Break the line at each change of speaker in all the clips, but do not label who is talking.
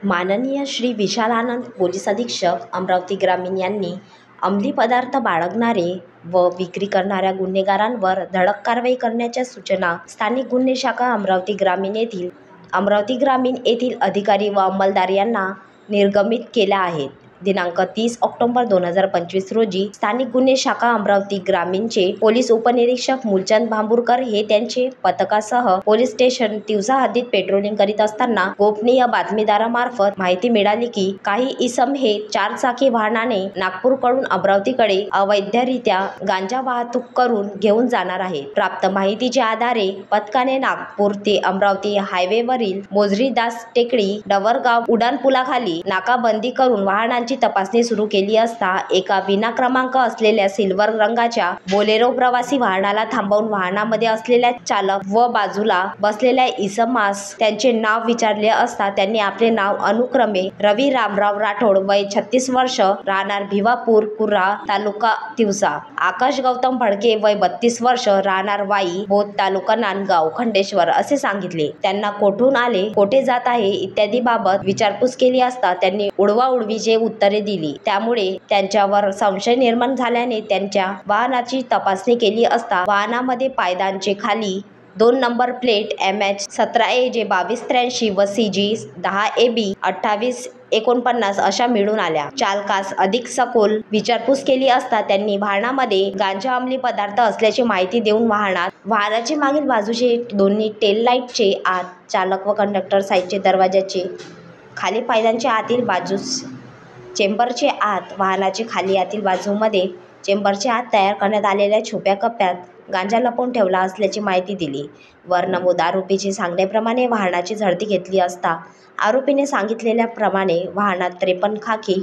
माननीय श्री विशाल आनंद पोलीस अधीक्षक अमरावती ग्रामीण यांनी अंमली पदार्थ बाळगणारे व विक्री करणाऱ्या गुन्हेगारांवर धडक कारवाई करण्याच्या सूचना स्थानिक गुन्हे शाखा अमरावती ग्रामीण येथील अधिकारी व अंमलदार यांना निर्गमित केल्या आहेत। दिनांक 30 ऑक्टोबर 2025 रोजी स्थानिक गुन्हे शाखा अमरावती ग्रामीणचे पोलीस उपनिरीक्षक मूलचंद भांबुरकर हे त्यांचे पथकासह पोलीस स्टेशन तिवसा हद्दीत पेट्रोलिंग करीत असताना गोपनीय बातमीदारामार्फत माहिती मिळाली की काही इसम हे 4 चाकी वाहनाने नागपूरकडून अमरावतीकडे अवैधरित्या गांजा वाहतूक करून घेऊन जाणार आहेत। प्राप्त माहितीच्या आधारे पथकाने नागपूर ते अमरावती हायवेवरील मोजरीदास टेकडी डवरगाव उड्डाणपुलाखाली नाकाबंदी करून वाहनांची तपासणी सुरू केली असता एका विना क्रमांक असलेल्या सिल्वर रंगाच्या बोलेरो प्रवासी वाहनाला थांबवून वाहनामध्ये असलेल्या चालक व बाजूला बसलेल्या इसमास त्यांचे नाव विचारले असता त्यांनी आपले नाव अनुक्रमे रवी रामराव राठोड वय 36 वर्ष राहणार भिवापूर कुर्रा तालुका तिवसा, आकाश गौतम भडके वय 32 वर्ष राहणार वाई बोध तालुका नांदगाव खंडेश्वर असे सांगितले। त्यांना कोठून आले, कोठे जात आहे इत्यादी बाबत विचारपूस केली असता त्यांनी उडवाउडवीचे उत्तरे दिली। त्यामुळे त्यांच्यावर संशय निर्माण झाल्याने त्यांच्या वाहनाची तपासणी केली असता वाहनामध्ये पायदानचे खाली 2 नंबर प्लेट MH17AJ 2283 व CG 10AB 2849 अशा मिळून आल्या। चालकास अधिक सखोल विचारपूस केली असता त्यांनी वाहनामध्ये गांजा अंमली पदार्थ असल्याची माहिती देऊन वाहनाचे मागील बाजूचे दोन्ही टेल लाईटचे आत, चालक व कंडक्टर साईडचे दरवाजाचे खाली, पायदानच्या आतील बाजूस चेंबरचे आत, वाहनाचे खाली आतील बाजूमध्ये चेंबरच्या आत तयार करण्यात आलेल्या छुप्या कप्प्यात गांजा लपवून ठेवला असल्याची माहिती दिली। वर नमूद आरोपीची सांगण्याप्रमाणे वाहनाची झडती घेतली असता आरोपीने सांगितलेल्या प्रमाणे वाहनात 53 खाकी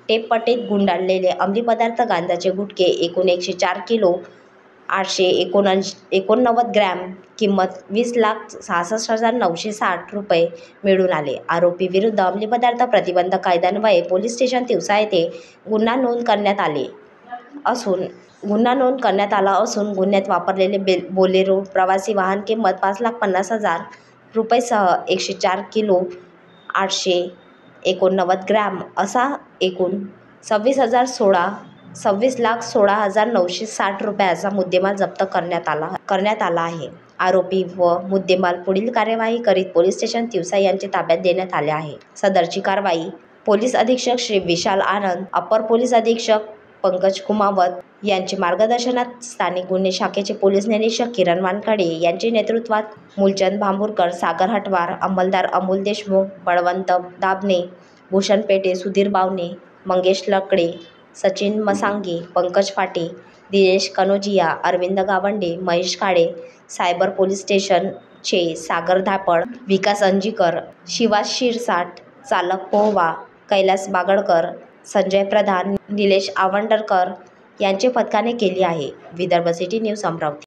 टेपपट्टीत गुंडाळलेले अंमली पदार्थ गांजाचे गुटखे एकूण 104 किलो 889 ग्रॅम किंमत 20,66,960 रुपये मिळून आले। आरोपी विरुद्ध अंमली पदार्थ प्रतिबंधक कायद्यान्वये पोलीस स्टेशन तिवसा येथे गुन्हा नोंद करण्यात आला असून गुन्ह्यात वापरलेले बोलेरो प्रवासी वाहन किंमत 5,50,000 रुपयेसह 104 किलो 889 ग्रॅम असा एकूण 26,16,960 रुपयाचा मुद्देमाल जप्त करण्यात आला आहे। आरोपी व मुद्देमाल पुढील कार्यवाही करीत पोलीस स्टेशन तिवसा यांच्या ताब्यात देण्यात आले आहे। सदरची कारवाई पोलीस अधीक्षक श्री विशाल आनंद, अपर पोलीस अधीक्षक पंकज कुमावत यांच्या मार्गदर्शनात स्थानिक गुन्हे शाखेचे पोलीस निरीक्षक किरण वानखडे यांच्या नेतृत्वात मूलचंद भांबुरकर, सागर हटवार, अंमलदार अमोल देशमुख, बळवंत दाभणे, भूषण पेटे, सुधीर बावणे, मंगेश लकडे, सचिन मसांगे, पंकज फाटे, दिनेश कनोजिया, अरविंद गावंडे, महेश काळे, सायबर पोलीस स्टेशनचे सागर धापड, विकास अंजीकर, शिवास शिरसाट, चालक पोहवा, कैलास बागडकर, संजय प्रधान, निलेश आवंडरकर यांचे पथकाने केली आहे। Vidarbha city news Amravati.